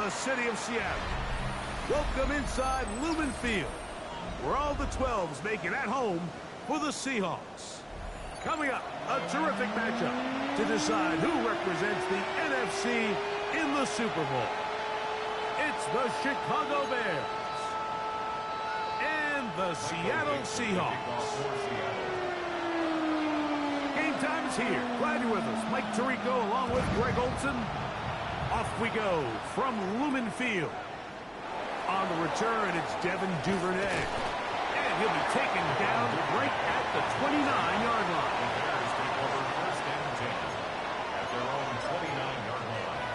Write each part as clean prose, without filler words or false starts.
the city of Seattle. Welcome inside Lumen Field, where all the 12s make it at home for the Seahawks. Coming up, a terrific matchup to decide who represents the NFC in the Super Bowl. It's the Chicago Bears and the Seattle Seahawks. Game time is here. Glad you're with us. Mike Tirico along with Greg Olson. Off we go from Lumen Field. On the return, it's Devin Duvernay. And he'll be taken down right at the 29-yard line. The Bears take over first and 10 at their own 29-yard line.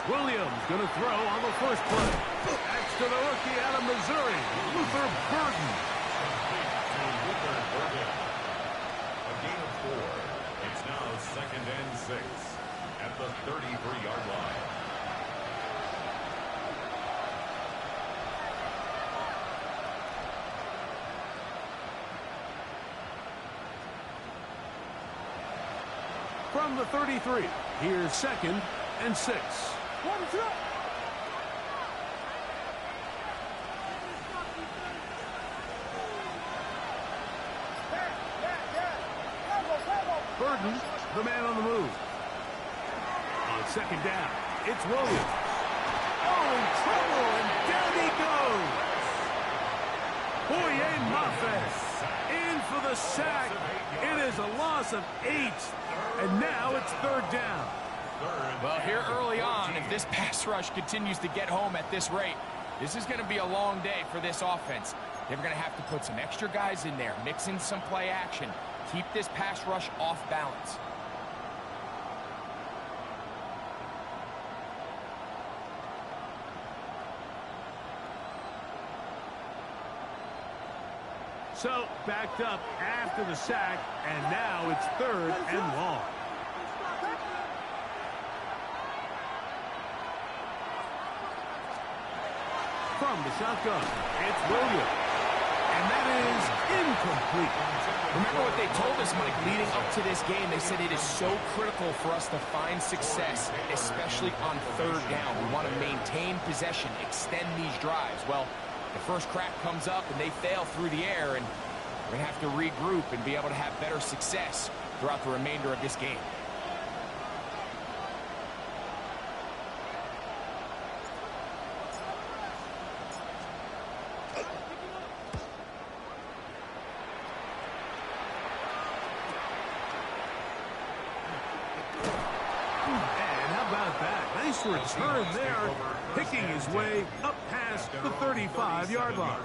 Williams going to throw on the first play. That's to the rookie out of Missouri, Luther Burden. A gain of 4. It's now second and 6 at the 33-yard line. From the 33, here's second and 6. Burden, the man on the move. On second down, it's Williams. Oh, in trouble, and down he goes. Boye Maffez in for the sack. It is a loss of 8, and now it's third down. Well, here early on, if this pass rush continues to get home at this rate, this is going to be a long day for this offense. They're going to have to put some extra guys in there, mix in some play action, keep this pass rush off balance. So, backed up after the sack, and now it's third and long. From the shotgun, it's Williams. And that is incomplete. Remember what they told us, Mike, leading up to this game. They said it is so critical for us to find success, especially on third down. We want to maintain possession, extend these drives. Well, the first crack comes up and they fail through the air, and we're going to have to regroup and be able to have better success throughout the remainder of this game. Return there, picking his way up past the 35-yard line.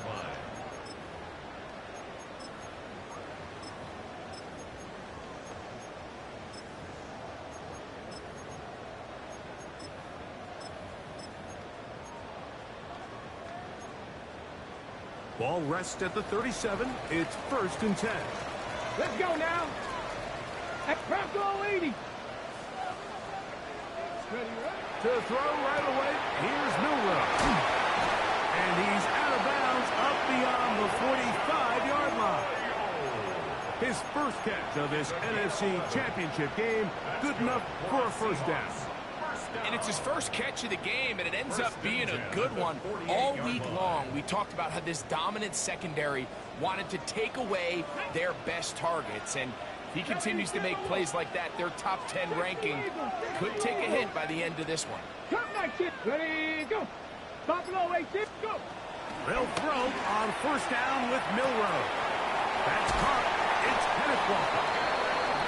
Ball rests at the 37. It's first and 10. Let's go now. At Bronco 80. To throw right away, here's Milroe. And he's out of bounds up beyond the 45-yard line. His first catch of this NFC Championship game, good enough for a first down. And it's his first catch of the game, and it ends up being a good one. All week long, we talked about how this dominant secondary wanted to take away their best targets, and if he continues to make plays like that, their top 10 ranking could take a hit by the end of this one. Ready, go. Top low, 8, go. They'll throw on first down with Milroe. That's caught. It's Kenneth.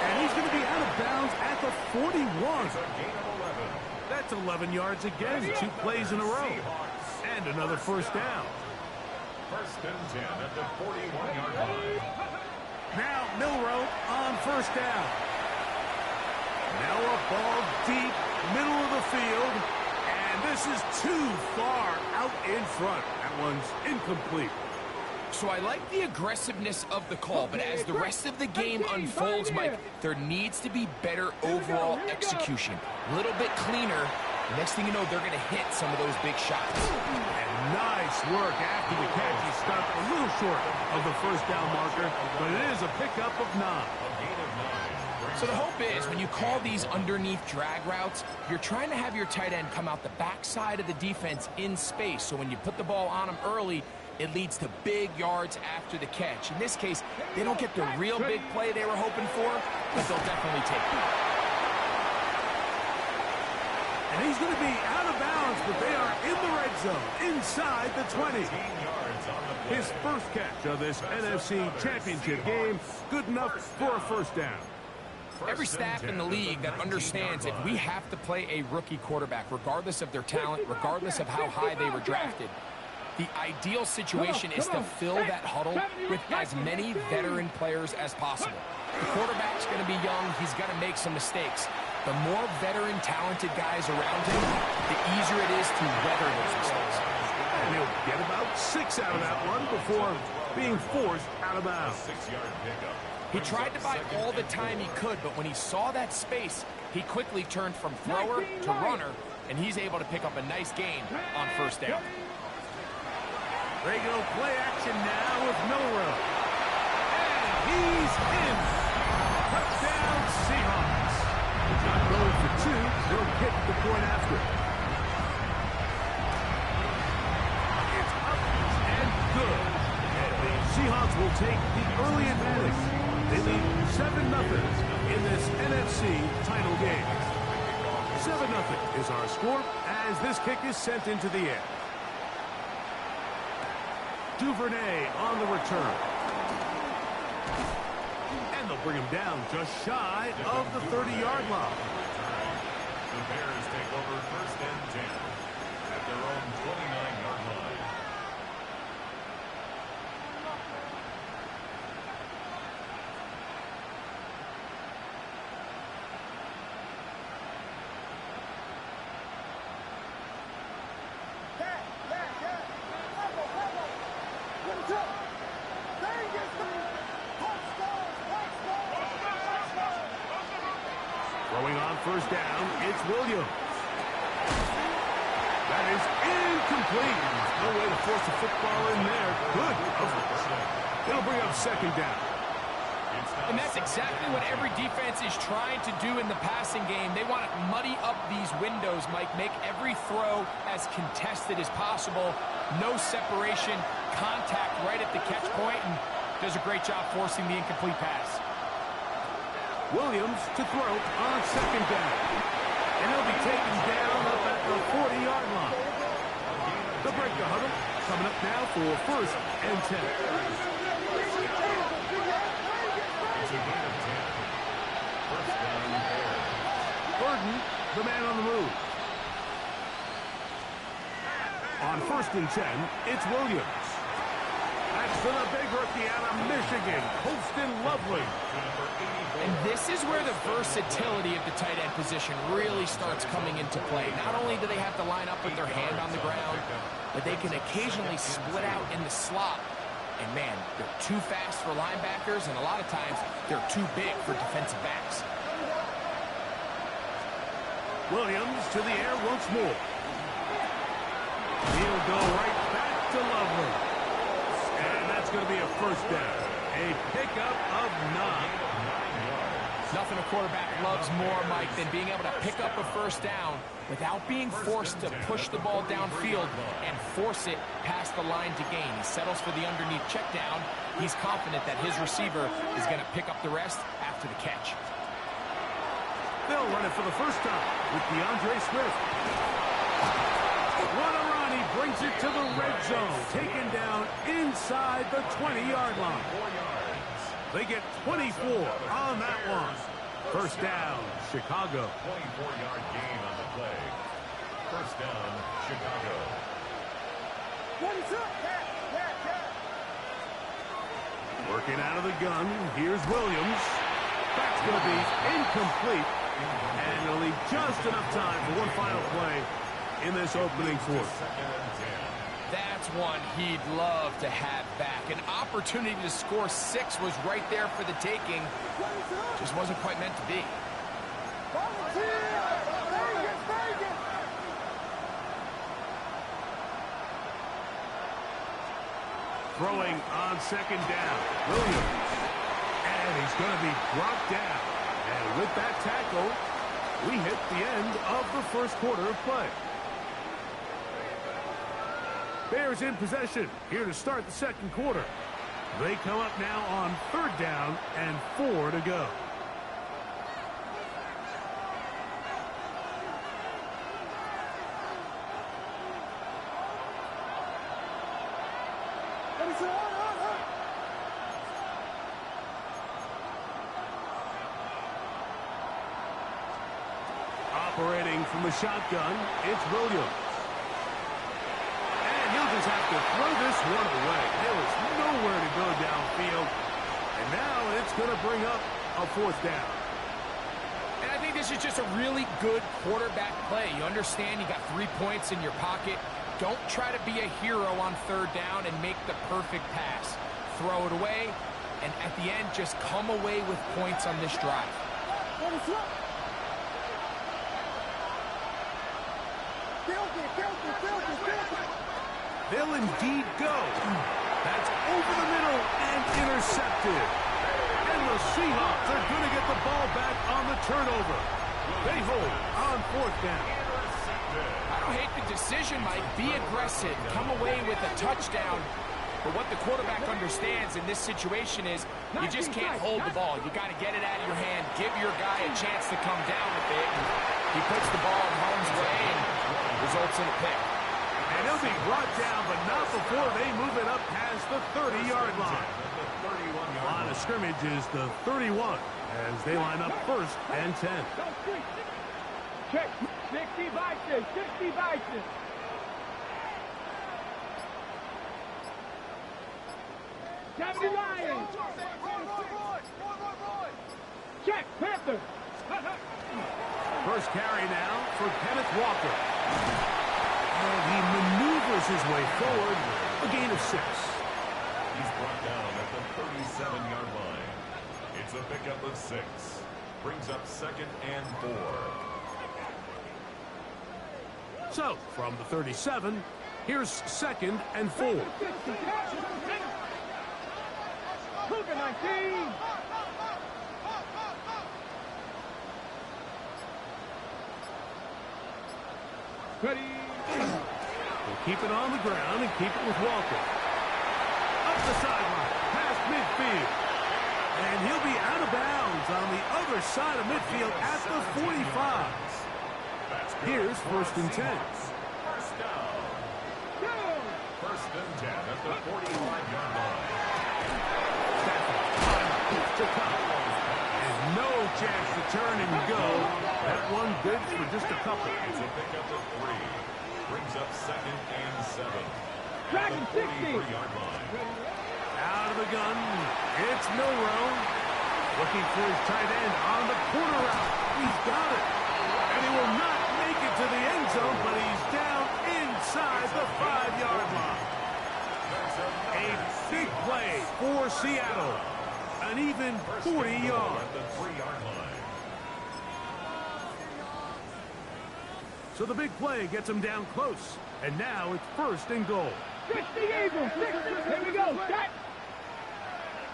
And he's going to be out of bounds at the 41. That's 11 yards again, 2 plays in a row. And another first down. First and 10 at the 41-yard line. Now Milroe on first down. Now a ball deep, middle of the field. And this is too far out in front. That one's incomplete. So I like the aggressiveness of the call, but as the rest of the game unfolds, Mike, there needs to be better overall execution. A little bit cleaner. Next thing you know, they're going to hit some of those big shots. And nice work after the catch. He stopped a little short of the first down marker, but it is a pickup of 9. So the hope is when you call these underneath drag routes, you're trying to have your tight end come out the backside of the defense in space. So when you put the ball on him early, it leads to big yards after the catch. In this case, they don't get the real big play they were hoping for, but they'll definitely take it. And he's going to be out of bounds, but they are in the red zone, inside the 20. His first catch of this NFC Championship game, good enough for a first down. Every staff in the league that understands if we have to play a rookie quarterback, regardless of their talent, regardless of how high they were drafted, the ideal situation is to fill that huddle with as many veteran players as possible. The quarterback's going to be young. He's going to make some mistakes. The more veteran, talented guys around him, the easier it is to weather those mistakes. And he'll get about 6 out of that one before being forced out of bounds. 6-yard pickup. He tried to buy all the time he could, but when he saw that space, he quickly turned from thrower to runner, and he's able to pick up a nice gain on first down. They go play action now with Milrow. And he's in. Touchdown Seahawks. Not going for 2. They'll kick the point after. It's up and good. And the Seahawks will take the early advantage. They lead 7-0 in this NFC title game. 7-0 is our score as this kick is sent into the air. Duvernay on the return. And they'll bring him down just shy of the 30-yard line. The Bears take over first and 10 at their own 29-yard line. Throwing on first down, it's Williams. That is incomplete. No way to force the football in there. Good coverage. It'll bring up second down. And that's exactly what every defense is trying to do in the passing game. They want to muddy up these windows, Mike, make every throw as contested as possible. No separation, contact right at the catch point, and does a great job forcing the incomplete pass. Williams to throw on second down. And he'll be taken down up at the 40-yard line. The break the huddle coming up now for first and 10. It's a gain of 10. First down, Bears. Burden, the man on the move. On first and 10, it's Williams. That's to the big rookie out of Michigan, Colston Lovely. And this is where the versatility of the tight end position really starts coming into play. Not only do they have to line up with their hand on the ground, but they can occasionally split out in the slot. And man, they're too fast for linebackers, and a lot of times they're too big for defensive backs. Williams to the air once more. He'll go right back to Lovely. And that's going to be a first down. A pickup of 9. Nothing a quarterback loves more, Mike, than being able to pick up a first down without being forced to push the ball downfield and force it past the line to gain. He settles for the underneath check down. He's confident that his receiver is going to pick up the rest after the catch. They'll run it for the first time with DeAndre Swift. What a run. He brings it to the red zone. Taken down inside the 20-yard line. They get 24 on that one. First down, Chicago. 24-yard gain on the play. First down, Chicago. Working out of the gun, here's Williams. That's going to be incomplete. And it'll leave just enough time for one final play in this opening fourth. That's That's one he'd love to have back. An opportunity to score 6 was right there for the taking. Just wasn't quite meant to be. Throwing on second down, Williams. And he's going to be brought down. And with that tackle, we hit the end of the first quarter of play. Bears in possession here to start the second quarter. They come up now on third down and 4 to go. Operating from the shotgun, it's Williams. And he'll just have to throw this one away. There is nowhere to go downfield. And now it's going to bring up a 4th down. And I think this is just a really good quarterback play. You understand you got 3 points in your pocket. Don't try to be a hero on third down and make the perfect pass. Throw it away, and at the end, just come away with points on this drive. They'll indeed go. That's over the middle and intercepted. And the Seahawks are going to get the ball back on the turnover. They hold on 4th down. I don't hate the decision, Mike. Be aggressive. Come away with a touchdown. But what the quarterback understands in this situation is you just can't hold the ball. You got to get it out of your hand. Give your guy a chance to come down with it. And he puts the ball in harm's way and results in a pick. And he'll be brought down, but not before they move it up past the 30-yard line. The line of scrimmage is the 31 as they line up 1st and 10. Check. 60 vices. 60 vices. Deputy Lions. Check. Panther. First carry now for Kenneth Walker. And he maneuvers his way forward. A gain of 6. He's brought down at the 37-yard line. It's a pickup of 6. Brings up 2nd and 4. So, from the 37, here's 2nd and 4. Cougar 19. Ready. We'll keep it on the ground and keep it with Walker. Up the sideline, past midfield. And he'll be out of bounds on the other side of midfield at the 45. Here's 1st and 10. First down. 1st and 10 at the 45-yard line. To come. And no chance to turn and go. That one good for just a couple. It's a pickup of 3. Brings up 2nd and 7. Dragon 60. 43-yard line. Out of the gun, it's Milrow. Looking for his tight end on the corner route. He's got it. And he will not make it to the end zone, but he's down inside the 5-yard line. A big play for Seattle. An even 40 yards. At the 3-yard line. So the big play gets him down close. And now it's 1st and goal. 60 Eagles. 60. Here we go. Set.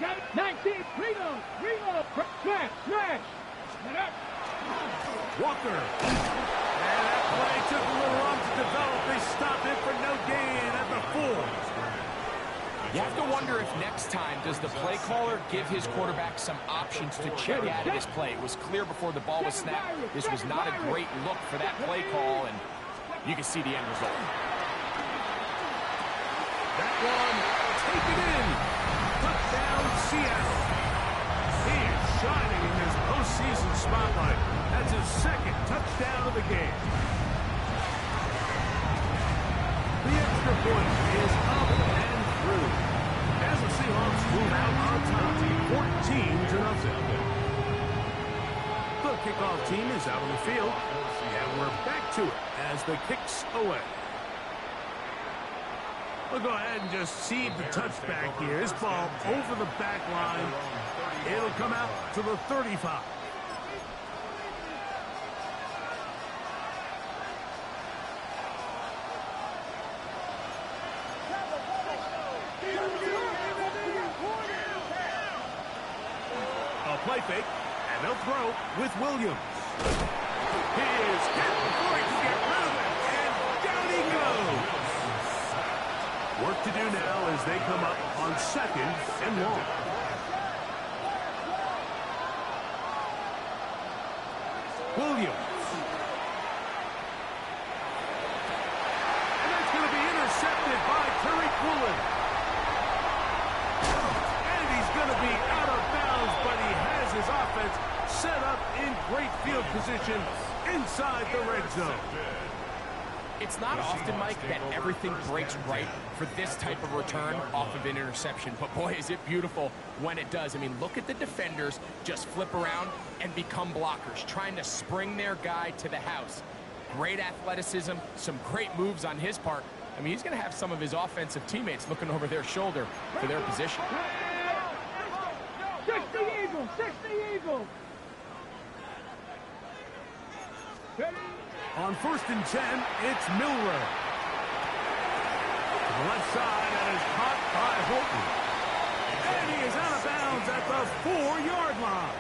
Got it. 19. Reload. Reload. Smash. Smash. Walker. And that play took a little long to develop. They stopped it for no gain at the 4. You have to wonder if next time does the play caller give his quarterback some options to check out of this play. It was clear before the ball was snapped. This was not a great look for that play call, and you can see the end result. That one taken in. Touchdown, Seattle. He is shining in his postseason spotlight. That's his 2nd touchdown of the game. The extra point is up and through. As the Seahawks move out on top, 14-0. The kickoff team is out on the field, and we're back to it as the kick's away. We'll go ahead and just cede the touchback here. This ball over the back line. It'll come out to the 35. A play fake, and they'll throw with Williams. He is hit before he can get rid of it, and down he goes. Work to do now as they come up on 2nd and long. Williams. And that's going to be intercepted by Terry Quillen. And he's going to be out of bounds, but he has his offense set up in great field position inside the red zone. It's not often, Mike, that everything breaks right for this type of return off of an interception. But, boy, is it beautiful when it does. I mean, look at the defenders just flip around and become blockers, trying to spring their guy to the house. Great athleticism, some great moves on his part. I mean, he's going to have some of his offensive teammates looking over their shoulder for their position. 60 Eagles! 60 Eagles! On 1st and 10, it's Milroe. To the left side, and is caught by Horton. And he is out of bounds at the 4-yard line.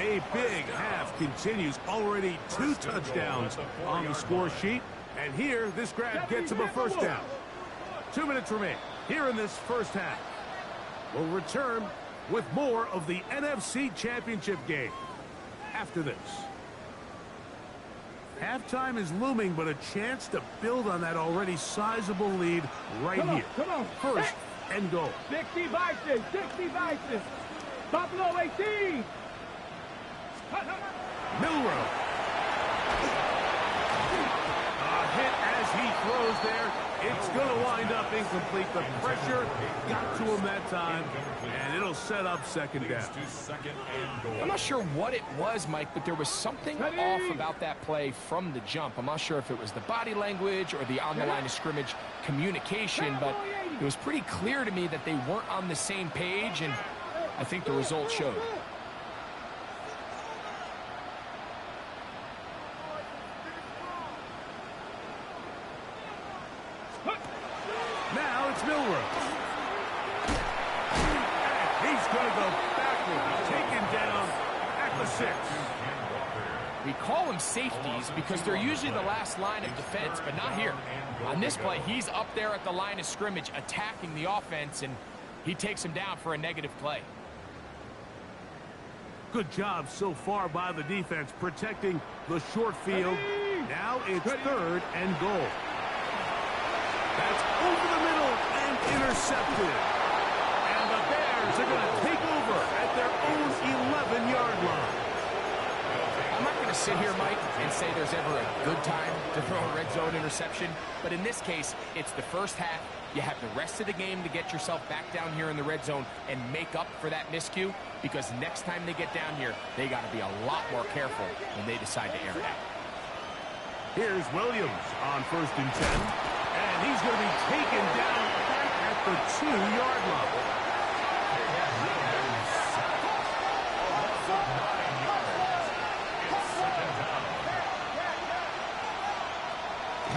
A big half continues. Already 2 touchdowns on the score sheet. And here, this grab gets him a first down. 2 minutes remain here in this first half. We'll return with more of the NFC Championship game after this. Halftime is looming, but a chance to build on that already sizable lead right here. Come on. 1st and goal. 60 Vices! 60 Vices! Buffalo 18! Milroe. A hit as he throws there. It's going to wind up incomplete. The pressure got to him that time, and it'll set up 2nd down. I'm not sure what it was, Mike, but there was something off about that play from the jump. I'm not sure if it was the body language or the on-the-line of scrimmage communication, but it was pretty clear to me that they weren't on the same page, and I think the result showed. Now it's Milroe. He's going to go backward, taken down at the 6. We call them safeties because they're usually the last line of defense, but not here. On this play, he's up there at the line of scrimmage attacking the offense, and he takes him down for a negative play. Good job so far by the defense protecting the short field. Now it's 3rd and goal. That's over the middle and intercepted. And the Bears are going to take over at their own 11-yard line. I'm not going to sit here, Mike, and say there's ever a good time to throw a red zone interception. But in this case, it's the first half. You have the rest of the game to get yourself back down here in the red zone and make up for that miscue, because next time they get down here, they got to be a lot more careful when they decide to air it out. Here's Williams on 1st and 10. And he's going to be taken down back at the 2-yard line.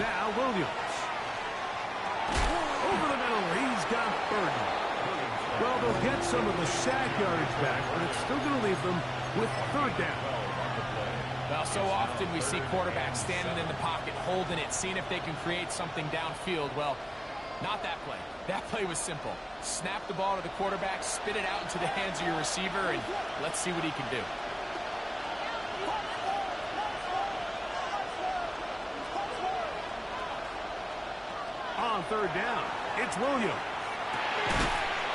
Now Williams. Over the middle, he's got Burton. Well, they'll get some of the sack yardage back, but it's still going to leave them with 3rd down. Well, so often we see quarterbacks standing in the pocket, holding it, seeing if they can create something downfield. Well, not that play. That play was simple. Snap the ball to the quarterback, spit it out into the hands of your receiver, and let's see what he can do. On 3rd down, it's Williams.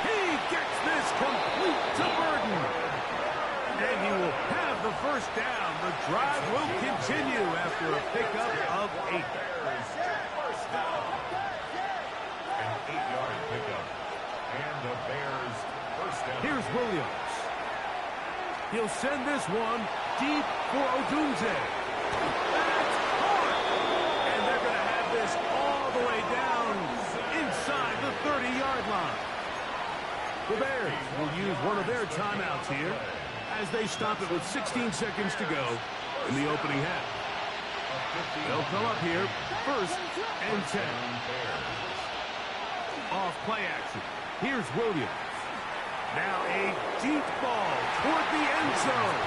He gets this complete to Burton. And he will have the first down. The drive will continue after a pickup of 8. An 8-yard pickup. And the Bears first down. Here's Williams. He'll send this one deep for Odunze. That's caught. And they're going to have this all the way down 30-yard line. The Bears will use one of their timeouts here as they stop it with 16 seconds to go in the opening half. They'll come up here, 1st and 10. Off play action. Here's Williams. Now a deep ball toward the end zone.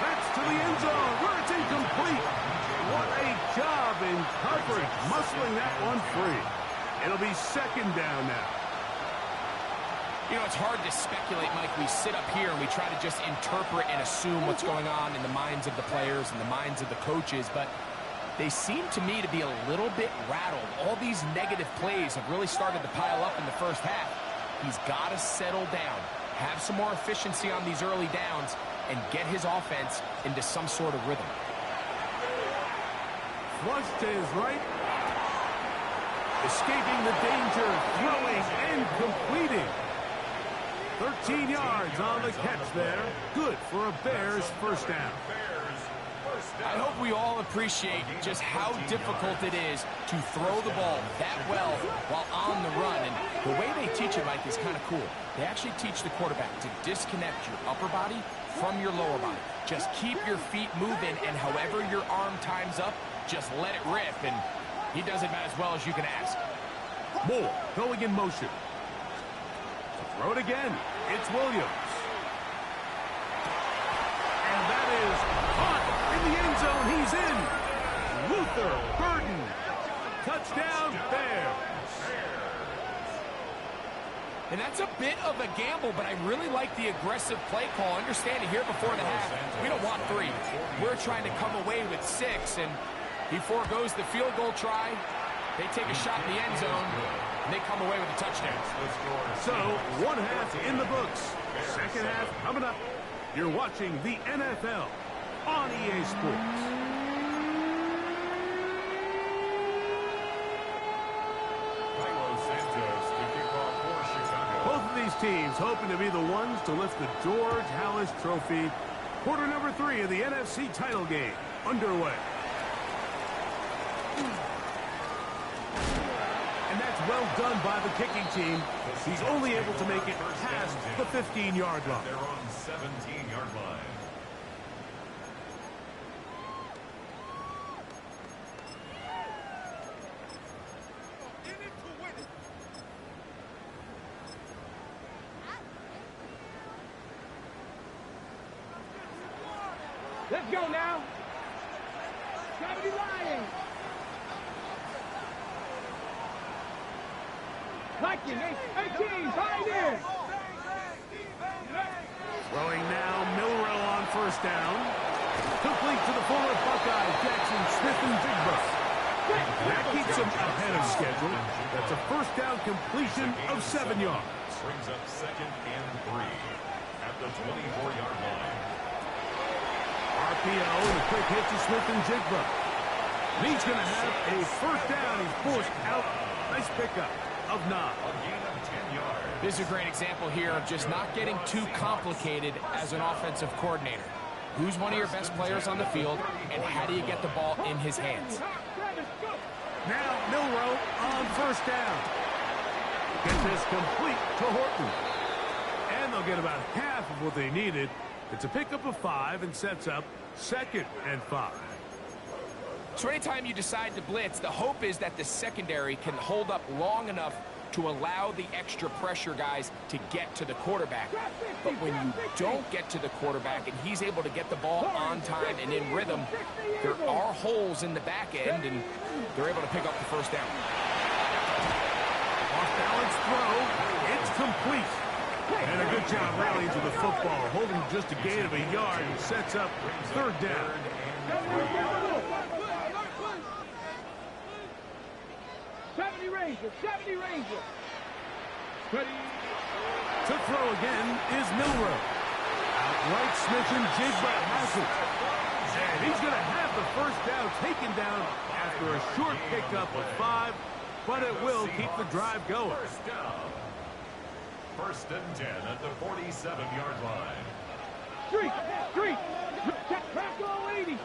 That's to the end zone where it's incomplete. What a job in coverage, muscling that one free. It'll be 2nd down now. You know, it's hard to speculate, Mike. We sit up here and we try to just interpret and assume what's going on in the minds of the players and the minds of the coaches, but they seem to me to be a little bit rattled. All these negative plays have really started to pile up in the first half. He's got to settle down, have some more efficiency on these early downs, and get his offense into some sort of rhythm. Flush to his right. Escaping the danger, throwing and completing. 13 yards on the catch there. Good for a Bears 1st down. I hope we all appreciate just how difficult it is to throw the ball that well while on the run. And the way they teach it, Mike, is kind of cool. They actually teach the quarterback to disconnect your upper body from your lower body. Just keep your feet moving, and however your arm times up, just let it rip. And he does it about as well as you can ask. Moore going in motion. Throw it again. It's Williams. And that is caught in the end zone. He's in. Luther Burden. Touchdown, Bears. And that's a bit of a gamble, but I really like the aggressive play call. Understand it here before the half. We don't want 3. We're trying to come away with 6, and he foregoes the field goal try. They take a shot in the end zone, and they come away with a touchdown. So, 1 half in the books. 2nd half coming up. You're watching the NFL on EA Sports. Both of these teams hoping to be the ones to lift the George Halas Trophy. Quarter number 3 of the NFC title game underway. And that's well done by the kicking team. He's only able to make it past the 15-yard line. They're on 17-yard line. Let's go now. Gotta be lying. Like it, 18, right in. Throwing now, Milrow on 1st down. Complete to the former Buckeye, Jackson Smith-Njigba. That keeps him ahead of schedule. That's a 1st down completion of 7 yards. Brings up 2nd and 3 at the 24-yard line. RPO and a quick hit to Smith-Njigba. He's going to have a 1st down. He's forced out. Nice pickup of 9. A gain of 10 yards. This is a great example here of just not getting too complicated as an offensive coordinator. Who's one of your best players on the field, and how do you get the ball in his hands? Now Milrow on 1st down. Gets this complete to Horton. And they'll get about half of what they needed. It's a pickup of 5 and sets up 2nd and 5. So anytime you decide to blitz, the hope is that the secondary can hold up long enough to allow the extra pressure guys to get to the quarterback. But when you don't get to the quarterback and he's able to get the ball on time and in rhythm, there are holes in the back end, and they're able to pick up the 1st down. Off-balance throw. It's complete. And a good job rallying to the football, holding just a gain of a yard and sets up 3rd down. 70 Rangers, 70 Rangers. Ready. To throw again is Milrow. Outright Smith-Njigba has it. And he's going to have the 1st down taken down after a short pickup of 5, but it will keep the drive going. 1st down. 1st and 10 at the 47-yard line. Street. Crack all 80.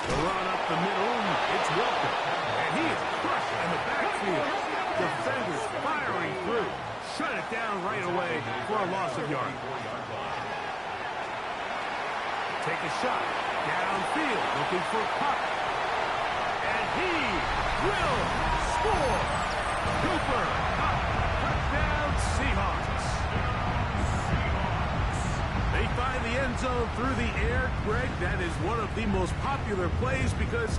The run up the middle, it's Welker. And he is crushed in the backfield. Defenders firing through. Shut it down right away for a loss of yard. Take a shot. Downfield, looking for Puck. And he will score. Cooper, Puck, touchdown Seahawks. They find the end zone through the air. Greg, that is one of the most popular plays because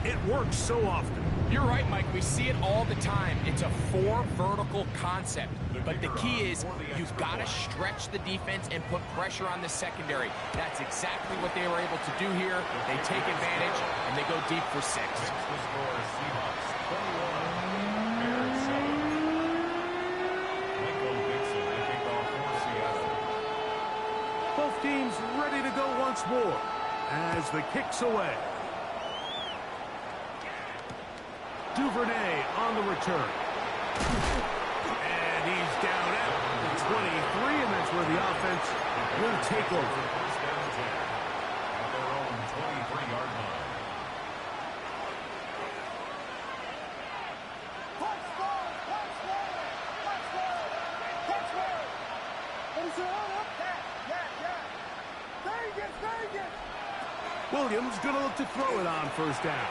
it works so often. You're right, Mike. We see it all the time. It's a 4 vertical concept. But the key is you've got to stretch the defense and put pressure on the secondary. That's exactly what they were able to do here. They take advantage, and they go deep for 6. Both teams ready to go once more as the kick's away. Duvernay on the return. And he's down at the 23, and that's where the offense will take over. First down 10 at their own 23-yard line. Williams gonna look to throw it on first down.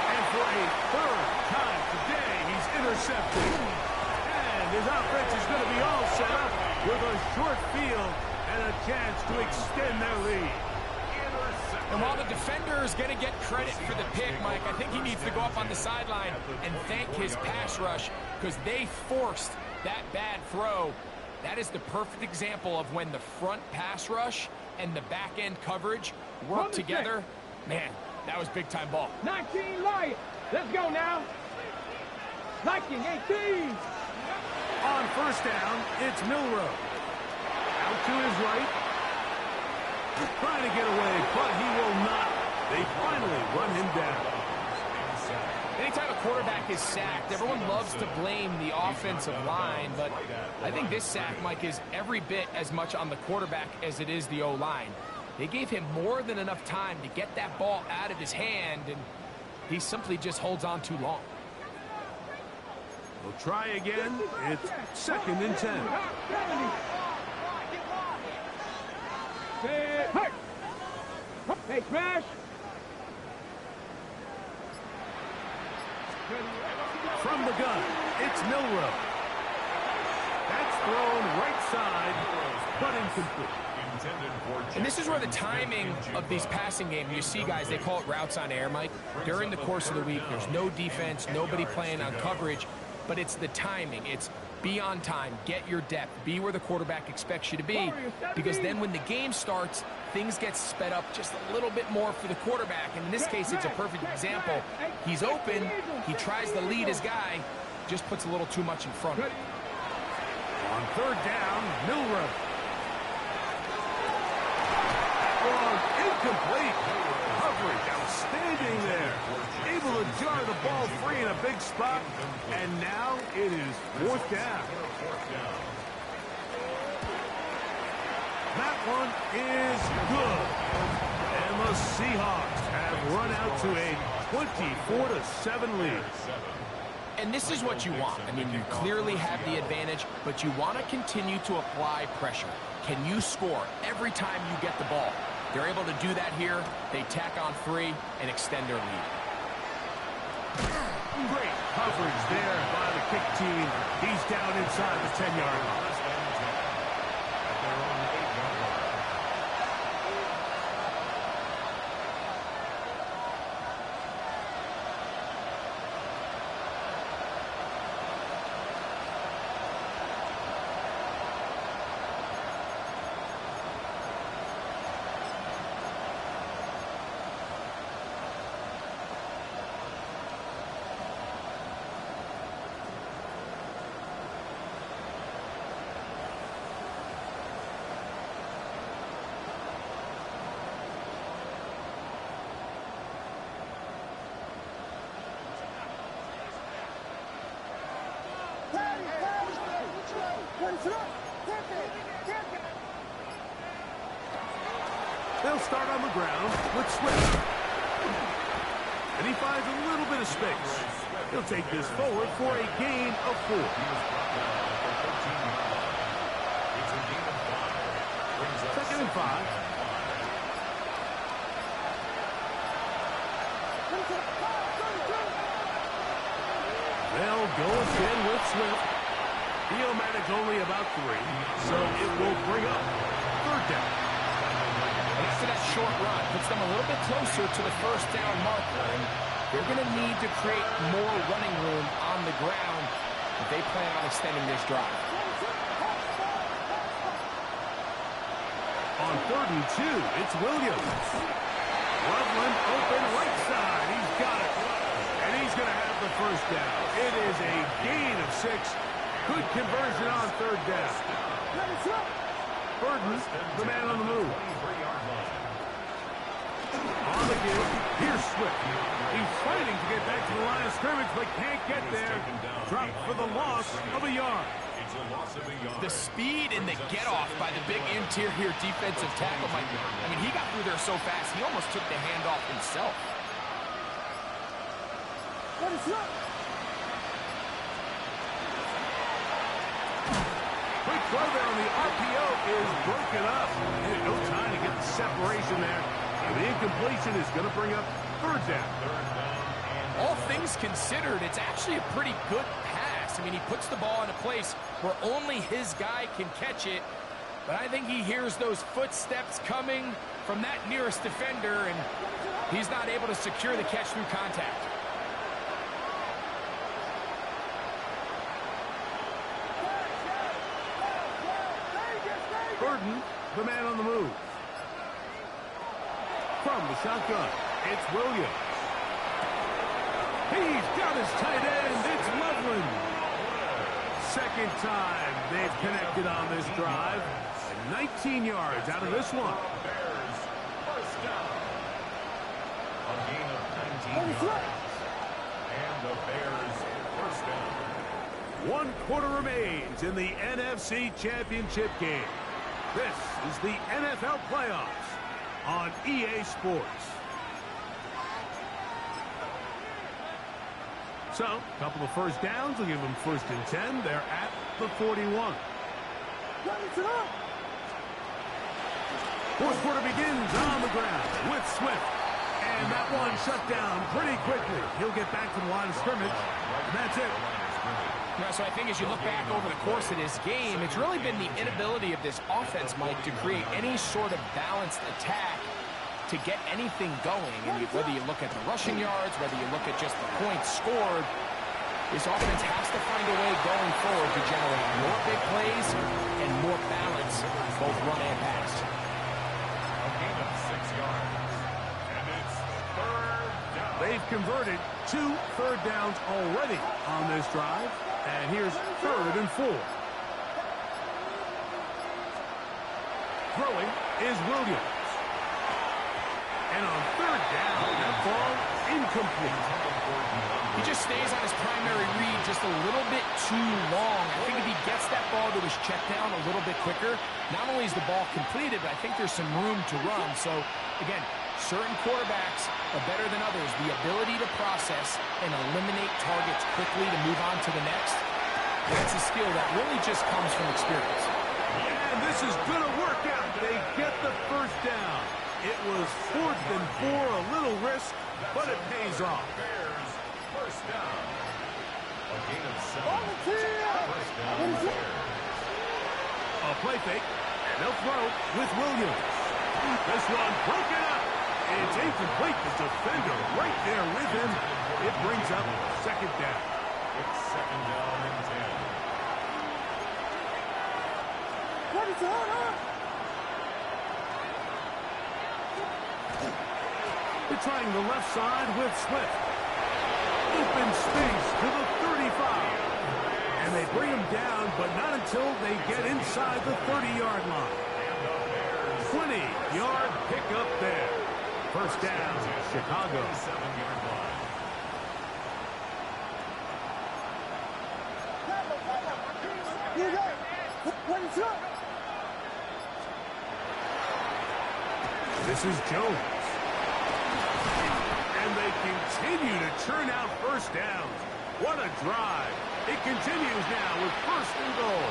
And for a third time today, he's intercepted. And his offense is gonna be all set up with a short field and a chance to extend their lead. And while the defender is going to get credit for the pick, Mike, I think he needs to go up on the sideline and thank his pass rush because they forced that bad throw. That is the perfect example of when the front pass rush and the back-end coverage work together. Man, that was big-time ball. 19 Lions. Let's go now. Viking 18. On first down, it's Milrow. Out to his right. Trying to get away, but he will not. They finally run him down. Anytime a quarterback is sacked, everyone loves to blame the offensive line, but I think this sack, Mike, is every bit as much on the quarterback as it is the O-line. They gave him more than enough time to get that ball out of his hand, and he simply just holds on too long. We'll try again. It's 2nd and 10. Hey, smash! From the gun, it's Milrow. That's thrown right side, but incomplete. And this is where the timing of these passing games, you see, guys, they call it routes on air, Mike. During the course of the week, there's no defense, nobody playing on coverage, but it's the timing. It's be on time, get your depth, be where the quarterback expects you to be, because then when the game starts, things get sped up just a little bit more for the quarterback. And in this case, it's a perfect example. He's open, he tries to lead his guy, just puts a little too much in front of him. On third down, Milrow. Incomplete. Coverage outstanding there. Able to jar the ball free in a big spot. And now it is 4th down. That one is good. And the Seahawks have run out to a 24-7 lead. And this is what you want. I mean, you clearly have the advantage, but you want to continue to apply pressure. Can you score every time you get the ball? They're able to do that here. They tack on 3 and extend their lead. Great coverage there by the kick team. He's down inside the 10-yard line. They'll start on the ground with Swift. and he finds a little bit of space. He'll take this forward for a gain of 4. Second and 5. They'll go again with Swift. He'll manage only about 3, so it will bring up 3rd down. Thanks to that short run, puts them a little bit closer to the 1st down marker. And they're going to need to create more running room on the ground if they plan on extending this drive. On 3rd and 2, it's Williams. Loveland open right side. He's got it. And he's going to have the 1st down. It is a gain of 6. Good conversion on 3rd down. Burton, the man on the move. On the give, here's Swift. He's fighting to get back to the line of scrimmage, but can't get there. Dropped for the loss of a yard. The speed and the get-off by the big interior defensive tackle, Mike. I mean, he got through there so fast, he almost took the handoff himself. Quick throw there on the RPO is broken up. No time to get the separation there. And the incompletion is going to bring up 3rd down. All things considered, it's actually a pretty good pass. I mean, he puts the ball in a place where only his guy can catch it. But I think he hears those footsteps coming from that nearest defender, and he's not able to secure the catch through contact. Burton, the man on the move. From the shotgun, it's Williams. He's got his tight end. It's Loveland. 2nd time they've connected on this drive. And 19 yards out of this one. Bears, 1st down. A gain of 19 yards. And the Bears, 1st down. 1 quarter remains in the NFC Championship game. This is the NFL playoffs on EA Sports. So, a couple of 1st downs will give them 1st and 10. They're at the 41. 4th quarter begins on the ground with Swift. And that one shut down pretty quickly. He'll get back to the line of scrimmage. And that's it. Yeah, so I think as you look back over the course of this game, it's really been the inability of this offense, Mike, to create any sort of balanced attack to get anything going. And whether you look at the rushing yards, whether you look at just the points scored, this offense has to find a way going forward to generate more big plays and more balance, both run and pass. A gain of 6 yards. And it's 3rd down. They've converted 2 3rd downs already on this drive. And here's 3rd and 4. Throwing is Williams. And on 3rd down, that ball incomplete. He just stays on his primary read just a little bit too long. I think if he gets that ball to his check down a little bit quicker, not only is the ball completed, but I think there's some room to run. So, again, certain quarterbacks are better than others. The ability to process and eliminate targets quickly to move on to the next, that's a skill that really just comes from experience. And this is going to work out. They get the 1st down. It was 4th and 4, a little risk, but it pays off. Bears, 1st down. A gain of 7. 1st down, Bears. A play fake, and they'll throw with Williams. This one broken up. It's incomplete. The defender right there with him. It brings up 2nd down. It's 2nd down and 10. They're trying the left side with Swift. Open space to the 35. And they bring him down, but not until they get inside the 30-yard line. 20-yard pickup there. 1st down, Chicago. 7-yard line. This is Jones. And they continue to churn out first downs. What a drive. It continues now with first and goal.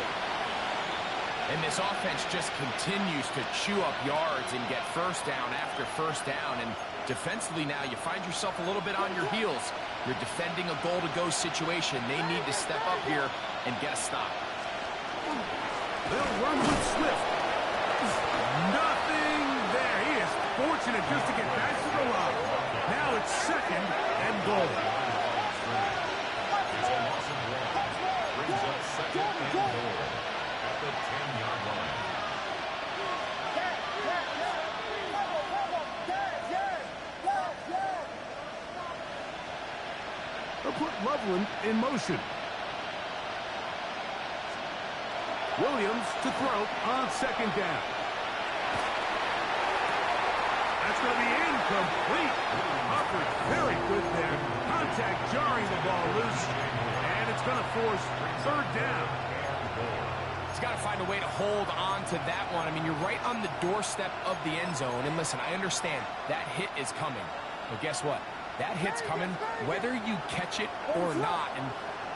And this offense just continues to chew up yards and get first down after first down. And defensively now, you find yourself a little bit on your heels. You're defending a goal-to-go situation. They need to step up here and get a stop. They'll run with Swift. Nothing there. He is fortunate just to get back to the line. Now it's second and goal. It's a loss of 1. Brings up second and goal at the 10-yard line. They'll put Loveland in motion. Williams to throw on second down. That's going to be incomplete. Hubbard very good there. Contact jarring the ball loose. And it's going to force third down. He's got to find a way to hold on to that one. I mean, you're right on the doorstep of the end zone. And listen, I understand that hit is coming. But guess what? That hit's coming whether you catch it or not. And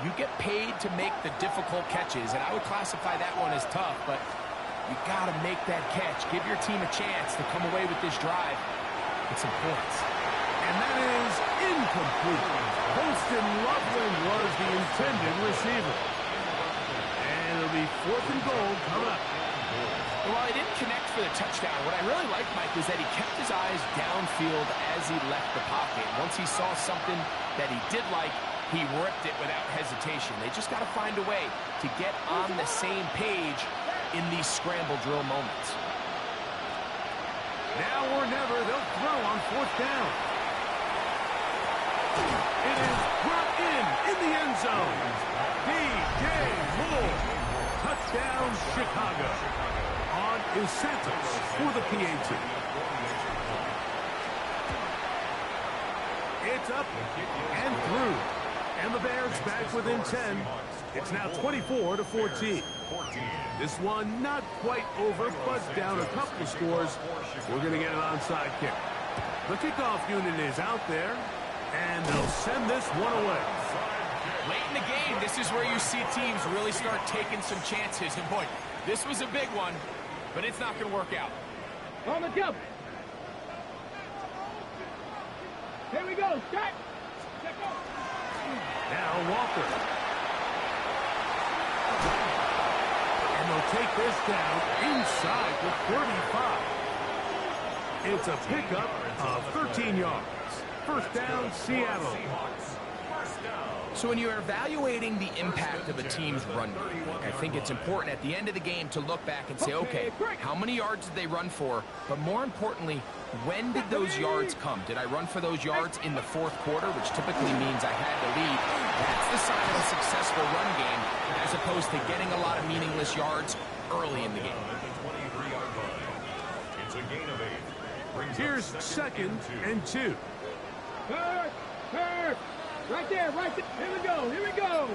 you get paid to make the difficult catches. And I would classify that one as tough, but you got to make that catch. Give your team a chance to come away with this drive. It's some points. And that is incomplete. Holston Loveland was the intended receiver. And it'll be fourth and goal coming up. Well, while he didn't connect for the touchdown, what I really liked, Mike, was that he kept his eyes downfield as he left the pocket. Once he saw something that he did like, he ripped it without hesitation. They just got to find a way to get on the same page in these scramble drill moments. Now or never, they'll throw on fourth down. It is brought in the end zone. DJ Moore. Touchdown, Chicago. On is Santos for the PAT. It's up and through. And the Bears back within 10. It's now 24-14. This one not quite over, but down a couple of scores. We're going to get an onside kick. The kickoff unit is out there, and they'll send this one away. Late in the game, this is where you see teams really start taking some chances. And boy, this was a big one, but it's not going to work out. On the jump. Here we go. Start. Now Walker. And they'll take this down inside the 35. It's a pickup of 13 yards. First down, Seattle. So when you're evaluating the impact of a team's run game, I think it's important at the end of the game to look back and say, okay, how many yards did they run for? But more importantly, when did those yards come? Did I run for those yards in the fourth quarter, which typically means I had to lead? That's the sign of a successful run game, as opposed to getting a lot of meaningless yards early in the game. It's a gain of 8. Here's second and 2. Turn. Right there, right there. Here we go.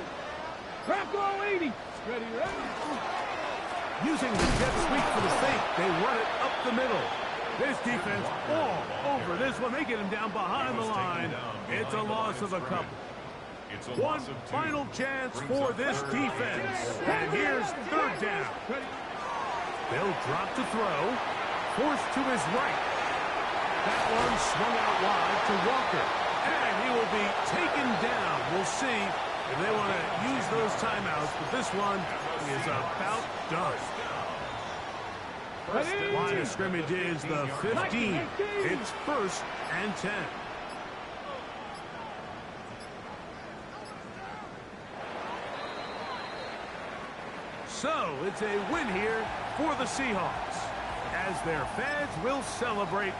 Bronco 80. Ready. Using the jet sweep for the fake, they run it up the middle. This defense all over this one. They get him down behind the line. It's a loss of a couple. One final chance for this defense. And here's third down. They'll drop to throw. Forced to his right. That one swung out wide to Walker. And he will be taken down. We'll see if they want to use those timeouts. But this one is about done. Line of scrimmage is the 15. It's first and 10. So it's a win here for the Seahawks, as their fans will celebrate